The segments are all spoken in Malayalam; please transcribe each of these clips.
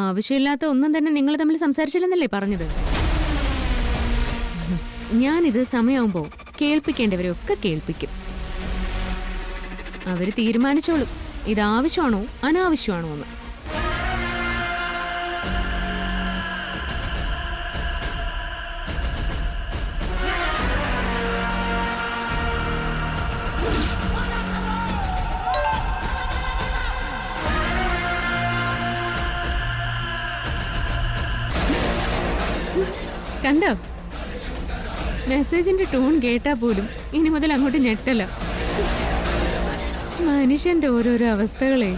ആവശ്യമില്ലാത്ത ഒന്നും തന്നെ നിങ്ങൾ തമ്മിൽ സംസാരിച്ചില്ലെന്നല്ലേ പറഞ്ഞത്? ഞാനിത് സമയമാകുമ്പോൾ കേൾപ്പിക്കേണ്ടവരെയൊക്കെ കേൾപ്പിക്കും. അവര് തീരുമാനിച്ചോളും ഇത് ആവശ്യമാണോ അനാവശ്യമാണോ എന്ന്. കണ്ടോ, മെസ്സേജിന്റെ ടോൺ കേട്ടാ പോലും ഇനി മുതൽ അങ്ങോട്ട് ഞെട്ടല. മനുഷ്യന്റെ ഓരോരോ അവസ്ഥകളെ.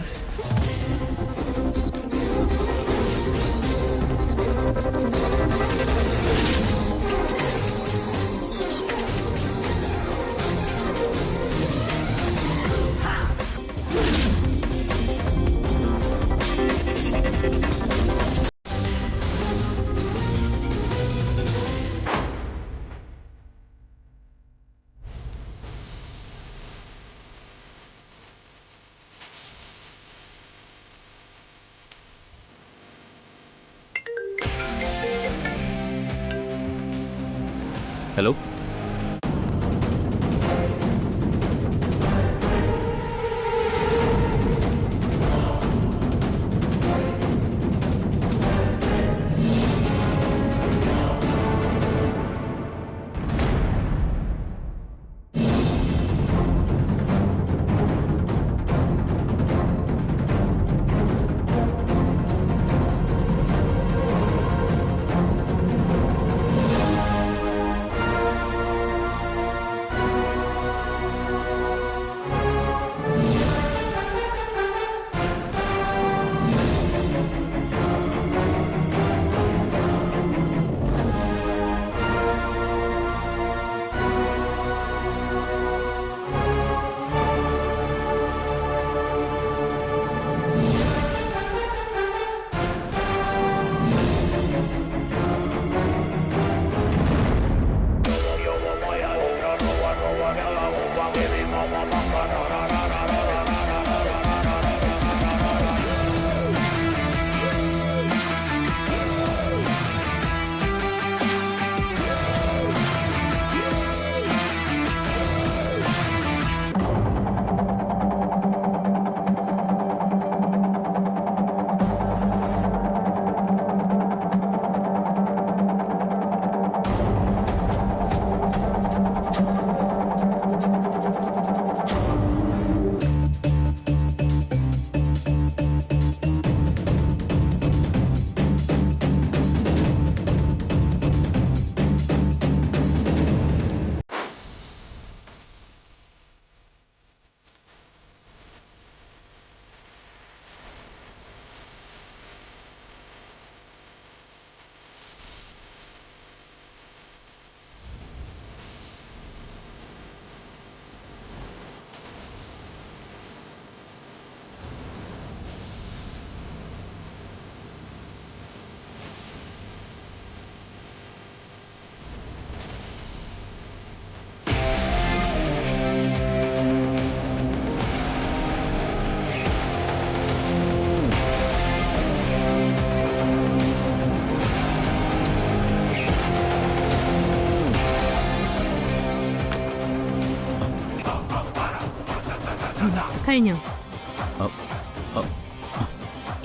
ഹലോ, കഴിഞ്ഞോ?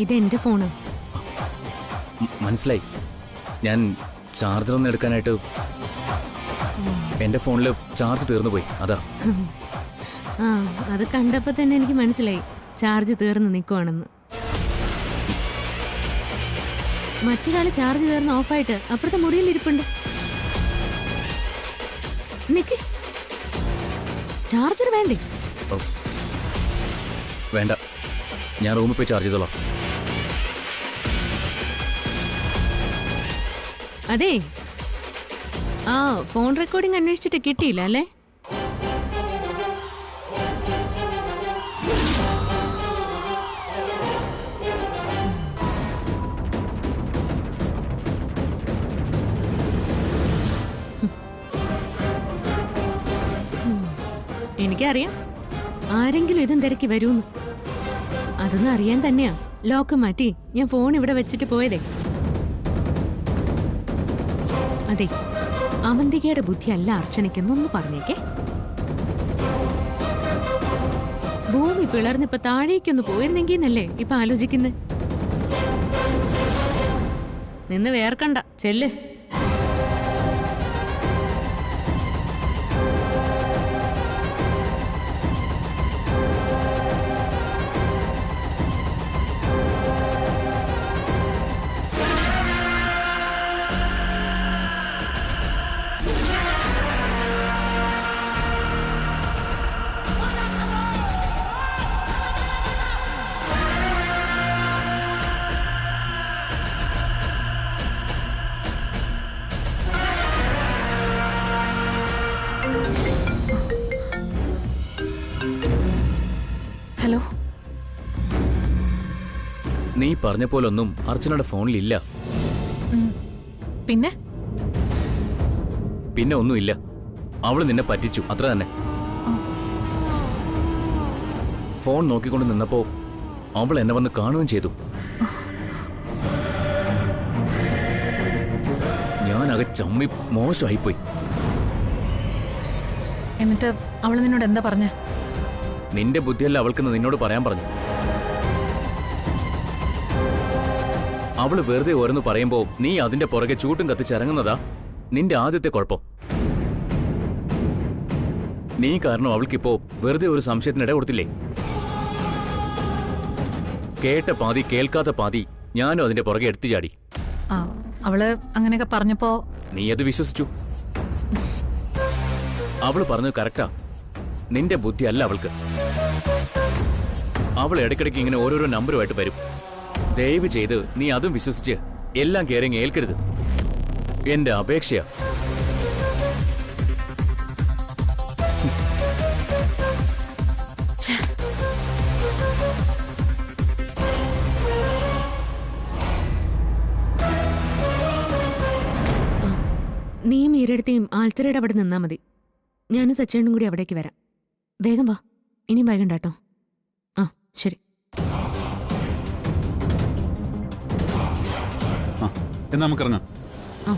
ഇതെന്റെ ഫോണ്. മനസ്സിലായി. ഞാൻ ചാർജർ ഒന്ന് എടുക്കാനായിട്ട് എന്റെ ഫോണില് ചാർജ് തീർന്നു പോയി, അതാ. ആ, അത് കണ്ടപ്പോ തന്നെ എനിക്ക് മനസ്സിലായി ചാർജ് തീർന്ന് നിൽക്കുവാണെന്ന്. മറ്റൊരാള് ചാർജ് തീർന്ന് ഓഫായിട്ട് അപ്പുറത്തെ മുറിയിൽ ഇരിപ്പുണ്ട്. നിക്ക്, ചാർജർ വേണ്ടേ? വേണ്ട, ഞാൻ റൂമിൽ പോയി ചാർജ് ചെയ്തോളാം. അതെ, ആ ഫോൺ റെക്കോർഡിംഗ് അന്വേഷിച്ചിട്ട് കിട്ടിയില്ല അല്ലേ? എനിക്കറിയാം ആരെങ്കിലും ഇതും തിരക്കി വരൂന്ന്. അതൊന്നും അറിയാൻ തന്നെയാ ലോക്ക് മാറ്റി ഞാൻ ഫോൺ ഇവിടെ വെച്ചിട്ട് പോയതേ. അതെ, അവന്തികയുടെ ബുദ്ധിയല്ല അർച്ചനയ്ക്കെന്നൊന്ന് പറഞ്ഞേക്കേ. ഭൂമി പിളർന്നിപ്പോ താഴേക്കൊന്ന് പോയിരുന്നെങ്കിൽ എന്നല്ലേ ഇപ്പൊ ആലോചിക്കുന്നത്. നിന്ന് വേർക്കണ്ട, ചെല്ല്. ഹലോ. നീ പറഞ്ഞ പോലൊന്നും അർച്ചനയുടെ ഫോണിലില്ല. പിന്നെ പിന്നെ ഒന്നുമില്ല. അവള് നിന്നെ പറ്റിച്ചു, അത്ര തന്നെ. ഫോൺ നോക്കിക്കൊണ്ട് നിന്നപ്പോ അവൾ എന്നെ വന്ന് കാണുകയും ചെയ്തു. ഞാനകെ ചമ്മി മോശമായിപ്പോയി. എന്നിട്ട് അവള് നിന്നോട് എന്താ പറഞ്ഞ? നിന്റെ ബുദ്ധിയല്ല അവൾക്കെന്ന് നിന്നോട് പറയാൻ പറഞ്ഞു. അവള് വെറുതെ ഓരോന്ന് പറയുമ്പോ നീ അതിന്റെ പുറകെ ചൂട്ടും കത്തിച്ചിറങ്ങുന്നതാ നിന്റെ ആദ്യത്തെ കുഴപ്പം. നീ കാരണം അവൾക്കിപ്പോ വെറുതെ ഒരു സംശയത്തിനിട കൊടുത്തില്ലേ? കേട്ട പാതി കേൾക്കാത്ത പാതി ഞാനും അതിന്റെ പുറകെ എടുത്തു ചാടി. അവള് അങ്ങനെയൊക്കെ പറഞ്ഞപ്പോ നീ അത് വിശ്വസിച്ചു. അവള് പറഞ്ഞത് കറക്റ്റാ. നിന്റെ ബുദ്ധി അല്ല അവൾക്ക്. അവൾ ഇടയ്ക്കിടയ്ക്ക് ഇങ്ങനെ ഓരോരോ നമ്പറുമായിട്ട് വരും. ദയവ് ചെയ്ത് നീ അതും വിശ്വസിച്ച് എല്ലാം കയറി ഏൽക്കരുത്. എന്റെ അപേക്ഷയാ. നീയും ഈരടുത്തേയും ആൽത്തറയുടെ അവിടെ നിന്നാ മതി. ഞാനും സച്ചേണും കൂടി അവിടേക്ക് വരാം. വേഗം വാ, ഇനിയും വൈകണ്ടാട്ടോ. ആ ശരി. എന്നാ നമുക്കിറങ്ങാം. ആ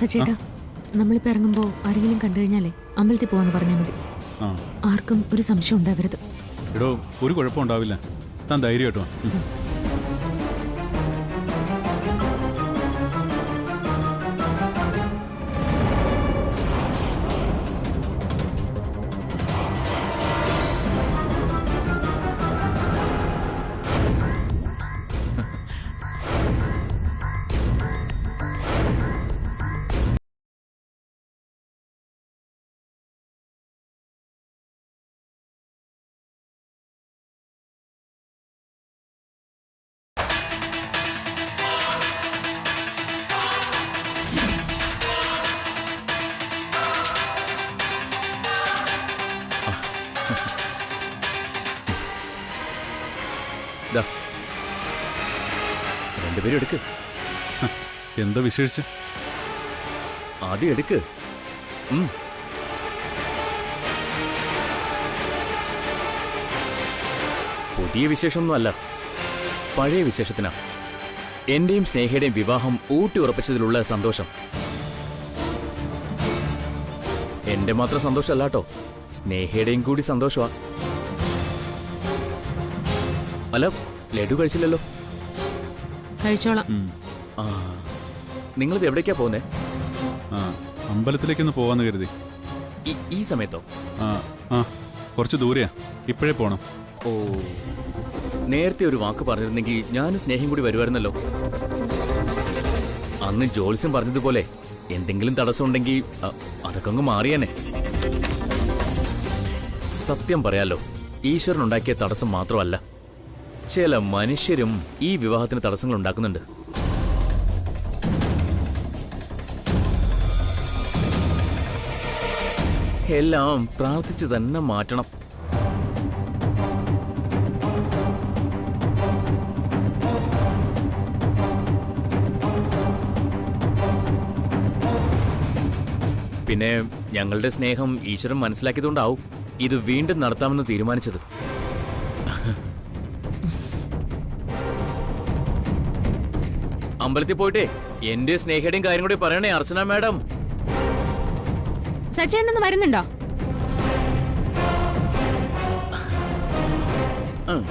സച്ചേട്ടാ, നമ്മളിപ്പോ ഇറങ്ങുമ്പോ ആരെങ്കിലും കണ്ടു കഴിഞ്ഞാലേ അമ്പലത്തിൽ പോവാന്ന് പറഞ്ഞാൽ മതി. ആർക്കും ഒരു സംശയം ഉണ്ടാവരുത്. എടോ, ഒരു കുഴപ്പം ഉണ്ടാവില്ല. താൻ ധൈര്യം കേട്ടോ. രണ്ടുപേരും എടുക്ക്. എന്താ വിശേഷിച്ച്? ആദ്യം എടുക്ക്. പുതിയ വിശേഷമൊന്നും അല്ല, പഴയ വിശേഷത്തിനാ. എന്റെയും സ്നേഹയുടെയും വിവാഹം ഊട്ടി ഉറപ്പിച്ചതിലുള്ള സന്തോഷം. എന്റെ മാത്രം സന്തോഷമല്ലാട്ടോ, സ്നേഹയുടെയും കൂടി സന്തോഷമാ. അല്ല, ലഡു കഴിച്ചില്ലല്ലോ? കഴിച്ചോളാം. നിങ്ങളിത് എവിടേക്കാ പോകുന്നേ? അമ്പലത്തിലേക്കൊന്ന് പോവാന്ന് കരുതി. ഈ സമയത്തോ? കുറച്ച് ദൂരെയാ, ഇപ്പോഴേ പോണം. ഓ, നേരത്തെ ഒരു വാക്ക് പറഞ്ഞിരുന്നെങ്കിൽ ഞാനും സ്നേഹം കൂടി വരുമായിരുന്നല്ലോ. അന്ന് ജോത്സ്യം പറഞ്ഞതുപോലെ എന്തെങ്കിലും തടസ്സം ഉണ്ടെങ്കിൽ അതൊക്കെ അങ്ങ് മാറിയാനെ. സത്യം പറയാലോ, ഈശ്വരനുണ്ടാക്കിയ തടസ്സം മാത്രമല്ല, ചില മനുഷ്യരും ഈ വിവാഹത്തിന് തടസ്സങ്ങൾ ഉണ്ടാക്കുന്നുണ്ട്. എല്ലാം പ്രാർത്ഥിച്ച് തന്നെ മാറ്റണം. പിന്നെ ഞങ്ങളുടെ സ്നേഹം ഈശ്വരൻ മനസ്സിലാക്കിയതുകൊണ്ടാവും ഇത് വീണ്ടും നടത്താമെന്ന് തീരുമാനിച്ചത്. അമ്പലത്തിൽ പോയിട്ടേ എന്റെ സ്നേഹയുടെയും കാര്യം കൂടി പറയണേ അർച്ചന മാഡം. സച്ചേട്ടനൊന്ന് വരുന്നുണ്ടോ? ഉം.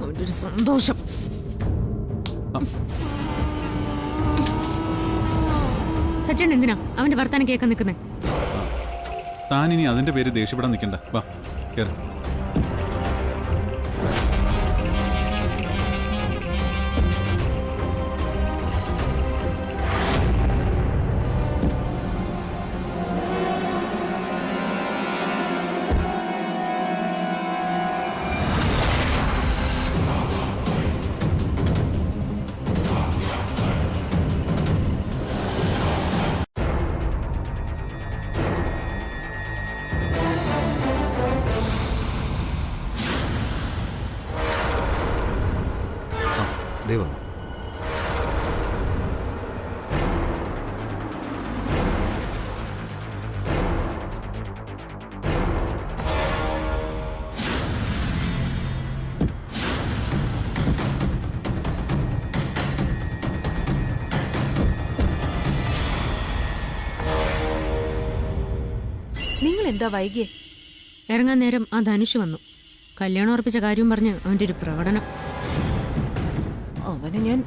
അവന്റെ ഒരു സന്തോഷം. സച്ചേട്ടൻ എന്തിനാ അവന്റെ വർത്താനം കേൾക്കാൻ നിൽക്കുന്നേ? താൻ ഇനി അതിന്റെ പേര് ദേഷ്യപ്പെടാൻ നിൽക്കണ്ട. വാ കേറ്. ദേ വന്നു. നിങ്ങൾ എന്താ വൈകിയേ? ഇറങ്ങാൻ നേരം ആ ധനുഷ് വന്നു. കല്യാണം ഉറപ്പിച്ച കാര്യം പറഞ്ഞ് അവന്റെ ഒരു പ്രകടനം. അവനെ ഞാൻ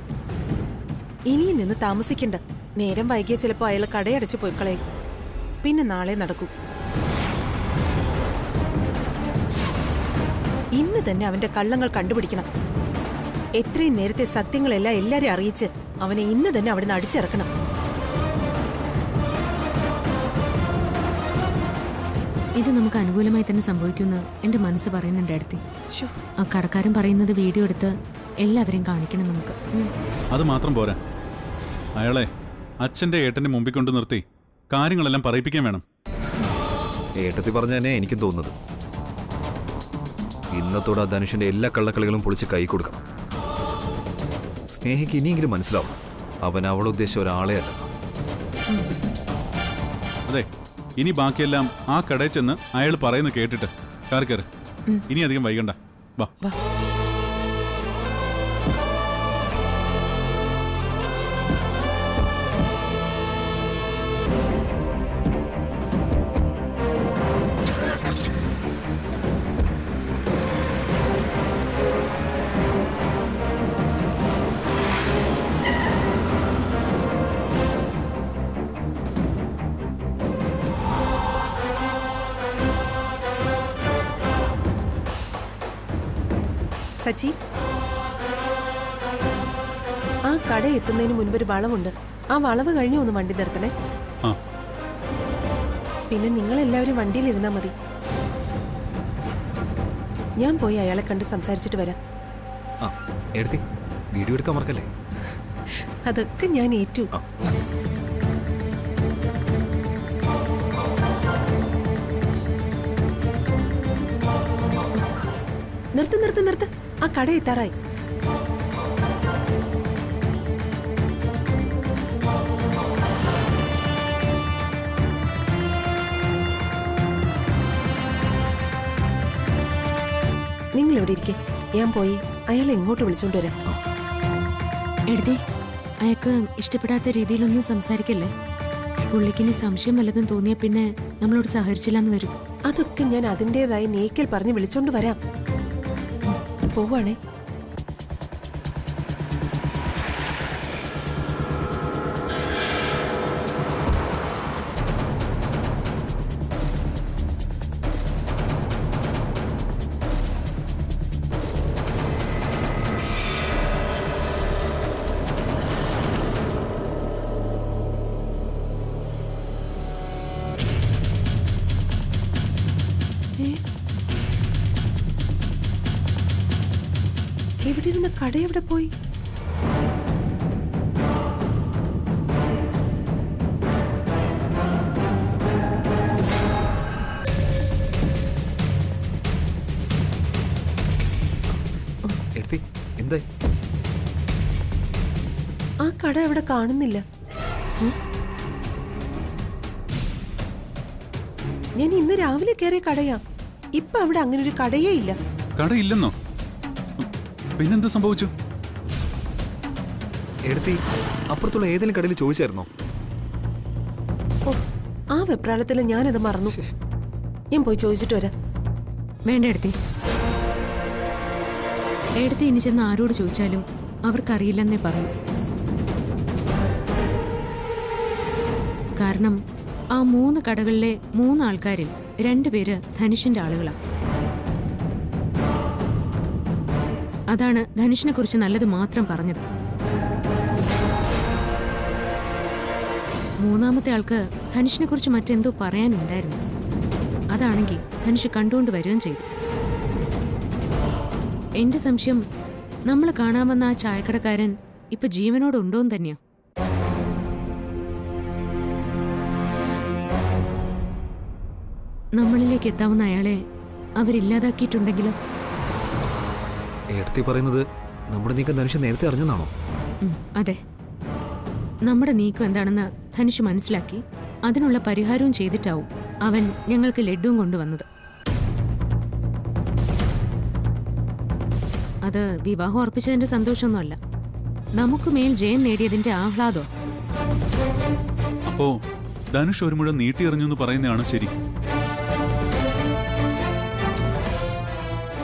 ഇനിയും നിന്ന് താമസിക്കണ്ട. നേരം വൈകിയ ചിലപ്പോ അയാൾ കടയടച്ച് പോയി കളയും. പിന്നെ നാളെ നടക്കൂ. ഇന്ന് തന്നെ അവന്റെ കള്ളങ്ങൾ കണ്ടുപിടിക്കണം. എത്രയും നേരത്തെ സത്യങ്ങളെല്ലാം എല്ലാരെയും അറിയിച്ച് അവനെ ഇന്ന് തന്നെ അവിടുന്ന് അടിച്ചിറക്കണം. ഇത് നമുക്ക് അനുകൂലമായി തന്നെ സംഭവിക്കുമെന്ന് എന്റെ മനസ്സ് പറയുന്നുണ്ട് അടുത്തി. ശ്ശോ. ആ കടക്കാരൻ പറയുന്നത് വീഡിയോ എടുത്ത് എല്ലാവരെയും കാണിക്കണം നമുക്ക്. അത് മാത്രം പോരാ, അയാളെ അച്ഛന്റെ ഏട്ടന്റെ മുമ്പിൽ കൊണ്ട് നിർത്തി കാര്യങ്ങളെല്ലാം പറയിപ്പിക്കാൻ വേണം. ഏട്ടത്തി പറഞ്ഞ തന്നെ എനിക്കും തോന്നുന്നത്. ഇന്നത്തോടെ ആ ധനുഷിന്റെ എല്ലാ കള്ളക്കളികളും പൊളിച്ച് കൈ കൊടുക്കണം. സ്നേഹിക്ക് ഇനിയെങ്കിലും മനസ്സിലാവണം അവൻ അവളുദ്ദേശിച്ച ഒരാളെ അല്ലെന്ന്. അതെ, ഇനി ബാക്കിയെല്ലാം ആ കടയിൽ ചെന്ന് അയാൾ പറയുന്നത് കേട്ടിട്ട് കാറി കയറി. ഇനി അധികം വൈകണ്ട. വാ. സച്ചി, ആ കട എത്തുന്നതിന് മുൻപൊരു വളവുണ്ട്. ആ വളവ് കഴിഞ്ഞ് ഒന്ന് വണ്ടി നിർത്തണേ. ആ. പിന്നെ നിങ്ങളെല്ലാവരും വണ്ടിയിലിരുന്നാ മതി. ഞാൻ പോയി അയാളെ കണ്ട് സംസാരിച്ചിട്ട് വരാം. ആ ഏട്ടത്തി, വീഡിയോ എടുക്കാൻ മറക്കല്ലേ. അതൊക്കെ ഞാൻ ഏറ്റു. ആ. നിർത്ത് നിർത്ത് നിർത്ത്. ആ കട എത്താറായി. നിങ്ങൾ എവിടെ ഇരിക്കെ? ഞാൻ പോയി അയാളെ ഇങ്ങോട്ട് വിളിച്ചോണ്ട് വരാം. എടുത്തേ, അയാൾക്ക് ഇഷ്ടപ്പെടാത്ത രീതിയിലൊന്നും സംസാരിക്കല്ലേ. പുള്ളിക്കിനി സംശയം വല്ലതും തോന്നിയാ പിന്നെ നമ്മളോട് സഹകരിച്ചില്ലെന്ന് വരും. അതൊക്കെ ഞാൻ അതിൻ്റെതായി നേക്കൽ പറഞ്ഞ് വിളിച്ചോണ്ട് വരാം. പോവാണേ. ഇവിടെ ഇരുന്ന കട എവിടെ പോയി? എടുത്തി എന്തായി? ആ കട അവിടെ കാണുന്നില്ല. ഞാൻ ഇന്ന് രാവിലെ കയറിയ കടയാ. ഇപ്പൊ അവിടെ അങ്ങനെ ഒരു കടയേ ഇല്ല. കടയില്ലെന്നോ? പിന്നെന്ത് സംഭവിച്ചു? എടുത്തി അപ്പുറത്തുള്ള ഏതെങ്കിലും കടയിൽ ചോദിച്ചായിരുന്നോ? ഓ, ആ വെപ്രാളത്തില് ഞാനത് മറന്നു. ഞാൻ പോയി ചോദിച്ചിട്ട് വരാം. വേണ്ട എടുത്തി. എടുത്തി ഇനി ചെന്ന് ആരോട് ചോദിച്ചാലും അവർക്കറിയില്ലെന്നേ പറയൂ. കാരണം ആ 3 കടകളിലെ 3 ആൾക്കാരിൽ 2 പേര് ധനുഷിന്റെ ആളുകളാണ്. അതാണ് ധനുഷിനെ കുറിച്ച് നല്ലത് മാത്രം പറഞ്ഞത്. 3-ാമത്തെ ആൾക്ക് ധനുഷിനെ കുറിച്ച് മറ്റെന്തോ പറയാനുണ്ടായിരുന്നു. അതാണെങ്കിൽ ധനുഷ് കണ്ടുകൊണ്ട് വരികയും ചെയ്തു. എന്റെ സംശയം നമ്മൾ കാണാമെന്ന ആ ചായക്കടക്കാരൻ ഇപ്പൊ ജീവനോടുണ്ടോന്ന് തന്നെയാ. നമ്മളിലേക്ക് എത്താവുന്ന അയാളെ അവരില്ലാതാക്കിയിട്ടുണ്ടെങ്കിലോ? എടുത്തി പറയുന്നത് നമ്മുടെ നീക്കം ധനുഷ് നേരത്തെ അറിഞ്ഞെന്നാണോ? അതെ. നമ്മുടെ നീക്കം എന്താണെന്ന് ധനുഷ് മനസ്സിലാക്കി അതിനുള്ള പരിഹാരവും ചെയ്തിട്ടാവും അവൻ ഞങ്ങൾക്ക് ലഡ്ഡുവും കൊണ്ടുവന്നത്. അത് വിവാഹം ഉറപ്പിച്ചതിന്റെ സന്തോഷമൊന്നുമല്ല, നമുക്ക് മേൽ ജയം നേടിയതിന്റെ ആഹ്ലാദോ. അപ്പോ ധനുഷ് ഒരു മുഴം നീട്ടിയെറിഞ്ഞു എന്ന് പറയുന്നതാണ് ശരി.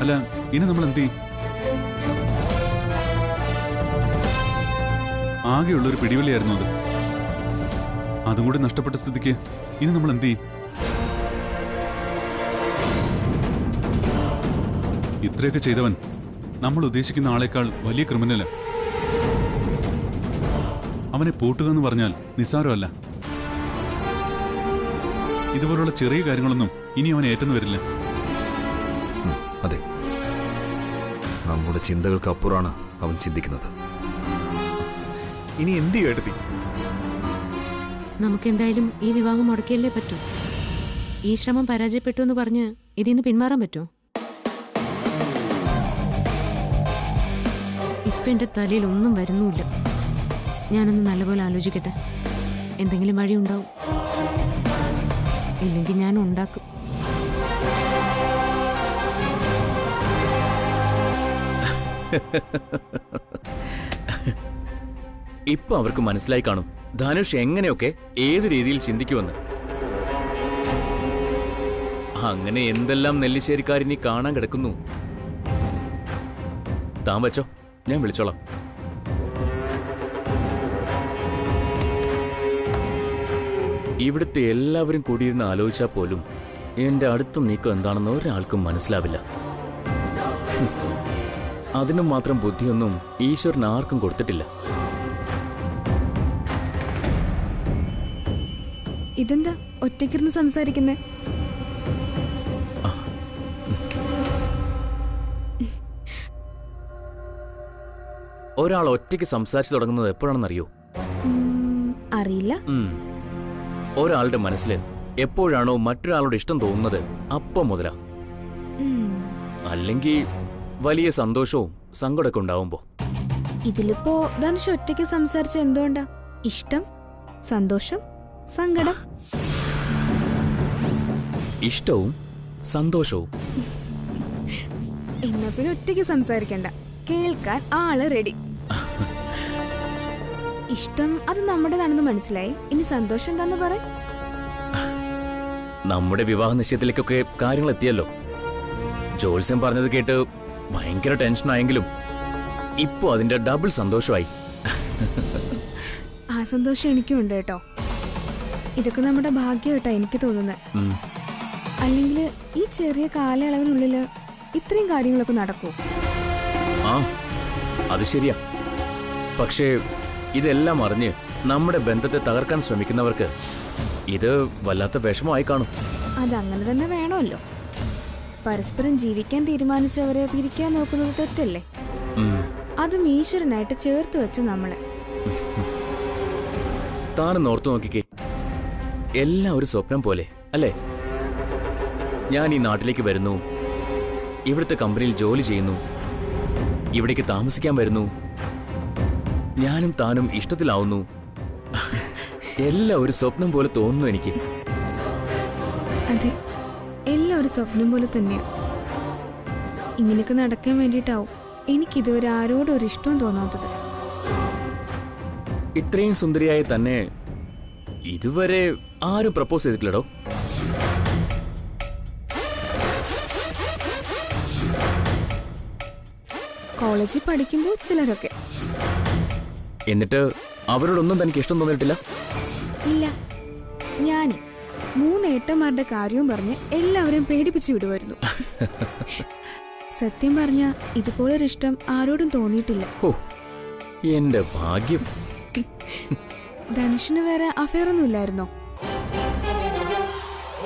അല്ല, ഇനി നമ്മൾ എന്ത് ചെയ്യും? ആകെയുള്ളൊരു പിടിവലിയായിരുന്നു അത്. അതും കൂടി നഷ്ടപ്പെട്ട സ്ഥിതിക്ക് ഇനി നമ്മൾ എന്ത് ചെയ്യും? ഇത്രയൊക്കെ ചെയ്തവൻ നമ്മൾ ഉദ്ദേശിക്കുന്ന ആളെക്കാൾ വലിയ ക്രിമിനല. അവനെ പൂട്ടുക എന്ന് പറഞ്ഞാൽ നിസ്സാരമല്ല. ഇതുപോലുള്ള ചെറിയ കാര്യങ്ങളൊന്നും ഇനി അവൻ ഏറ്റെന്ന് വരില്ല. അതെ, നമ്മുടെ ചിന്തകൾക്ക് അപ്പുറമാണ് അവൻ ചിന്തിക്കുന്നത്. ഇനി എന്ത് എടുത്തി? നമുക്കെന്തായാലും ഈ വിവാഹം മുടക്കിയല്ലേ പറ്റൂ. ഈ ശ്രമം പരാജയപ്പെട്ടു എന്ന് പറഞ്ഞ് ഇതിന്ന് പിന്മാറാൻ പറ്റുമോ? ഇപ്പൊ എന്റെ തലയിൽ ഒന്നും വരുന്നുമില്ല. ഞാനൊന്ന് നല്ലപോലെ ആലോചിക്കട്ടെ. എന്തെങ്കിലും വഴി ഉണ്ടാവും, ഇല്ലെങ്കിൽ ഞാൻ ഉണ്ടാക്കും. ഇപ്പൊ അവർക്ക് മനസ്സിലായി കാണും ധനുഷ് എങ്ങനെയൊക്കെ ഏത് രീതിയിൽ ചിന്തിക്കുമെന്ന്. അങ്ങനെ എന്തെല്ലാം നെല്ലിശ്ശേരിക്കാരിനി കാണാൻ കിടക്കുന്നു. താൻ വെച്ചോ, ഞാൻ വിളിച്ചോളാം. ഇവിടുത്തെ എല്ലാവരും കൂടിയിരുന്ന് ആലോചിച്ചാൽ പോലും എന്റെ അടുത്ത നീക്കം എന്താണെന്ന് ഒരാൾക്കും മനസ്സിലാവില്ല. അതിനും മാത്രം ബുദ്ധിയൊന്നും ഈശ്വരൻ ആർക്കും കൊടുത്തിട്ടില്ല. ഇതെന്താ ഒറ്റയ്ക്കിരുന്ന് സംസാരിക്കുന്നേ? ഒരാൾ ഒറ്റയ്ക്ക് സംസാരിച്ചു തുടങ്ങുന്നത് എപ്പോഴാണെന്നറിയോ? അറിയില്ല. ഒരാളുടെ മനസ്സിൽ എപ്പോഴാണോ മറ്റൊരാളുടെ ഇഷ്ടം തോന്നുന്നത് അപ്പം മുതലാ. അല്ലെങ്കിൽ വലിയ സന്തോഷവും സങ്കടമൊക്കെ ഉണ്ടാവുമ്പോ. ഇതിലിപ്പോ ധനുഷ് ഒറ്റയ്ക്ക് സംസാരിച്ച എന്തുകൊണ്ടാ? ഇഷ്ടം, സന്തോഷം, സങ്കടം. ഇഷ്ടവും സന്തോഷവും. എന്നാ പിന്നെ ഒറ്റയ്ക്ക് സംസാരിക്കണ്ട, കേൾക്കാൻ ആള് റെഡി. ഇഷ്ടം അത് നമ്മുടേതാണെന്ന് മനസ്സിലായി. ഇനി സന്തോഷം എന്താന്ന് പറ. നമ്മുടെ വിവാഹ നിശ്ചയത്തിലേക്കൊക്കെ കാര്യങ്ങൾ എത്തിയല്ലോ. ജോത്സ്യം പറഞ്ഞത് കേട്ട് ഭയങ്കര ടെൻഷനായെങ്കിലും ഇപ്പോ അതിന്റെ ഡബിൾ സന്തോഷമായി. ആ സന്തോഷം എനിക്കും ഉണ്ട് കേട്ടോ. ഇതൊക്കെ നമ്മുടെ ഭാഗ്യമായിട്ടാ എനിക്ക് തോന്നുന്നത്. അല്ലെങ്കിൽ ഈ ചെറിയ കാലയളവിനുള്ളില് ഇത്രയും കാര്യങ്ങളൊക്കെ നടക്കൂ? ആ, അത് ശരിയാ. പക്ഷേ ഇതെല്ലാം അറിഞ്ഞ് നമ്മുടെ ബന്ധത്തെ തകർക്കാൻ ശ്രമിക്കുന്നവർക്ക് ഇത് വല്ലാത്ത വിഷമമായി കാണും. അതങ്ങനെ തന്നെ വേണമല്ലോ. പരസ്പരം ജീവിക്കാൻ തീരുമാനിച്ചവരെ പിരിക്കാൻ നോക്കുന്നത് തെറ്റല്ലേ? അതും ഈശ്വരനായിട്ട് ചേർത്ത് വെച്ച് നമ്മളെ. താനും ഓർത്തു നോക്കിക്കേ, എല്ലാം ഒരു സ്വപ്നം പോലെ അല്ലേ? ഞാൻ ഈ നാട്ടിലേക്ക് വരുന്നു, ഇവിടുത്തെ കമ്പനിയിൽ ജോലി ചെയ്യുന്നു, ഇവിടേക്ക് താമസിക്കാൻ വരുന്നു, ഞാനും താനും ഇഷ്ടത്തിലാവുന്നു. എല്ലാം ഒരു സ്വപ്നം പോലെ തോന്നുന്നു എനിക്ക്. അതെ, എല്ലാം ഒരു സ്വപ്നം പോലെ തന്നെയാ. ഇങ്ങനെയൊക്കെ നടക്കാൻ വേണ്ടിയിട്ടാവും എനിക്കിതുവരെ ആരോടും ഒരു ഇഷ്ടവും തോന്നാത്തത്. ഇത്രയും സുന്ദരിയായി തന്നെ ഇതുവരെ ആരും പ്രപ്പോസ് ചെയ്തിട്ടില്ലടോ. കോളേജിൽ പഠിക്കുമ്പോൾ ചിലരൊക്കെ. എന്നിട്ട് അവരോടൊന്നും തനിക്ക് ഇഷ്ടം തോന്നിയിട്ടില്ല? ഇല്ല, ഞാൻ 3 ഏട്ടന്മാരുടെ കാര്യവും പറഞ്ഞ് എല്ലാവരും പേടിപ്പിച്ചു വിടുമായിരുന്നു. സത്യം പറഞ്ഞ ഇതുപോലൊരിഷ്ടം ആരോടും തോന്നിയിട്ടില്ല. ഓ, എന്റെ ഭാഗ്യം. ധനുഷിന് വേറെ അഫയറൊന്നും ഇല്ലായിരുന്നോ?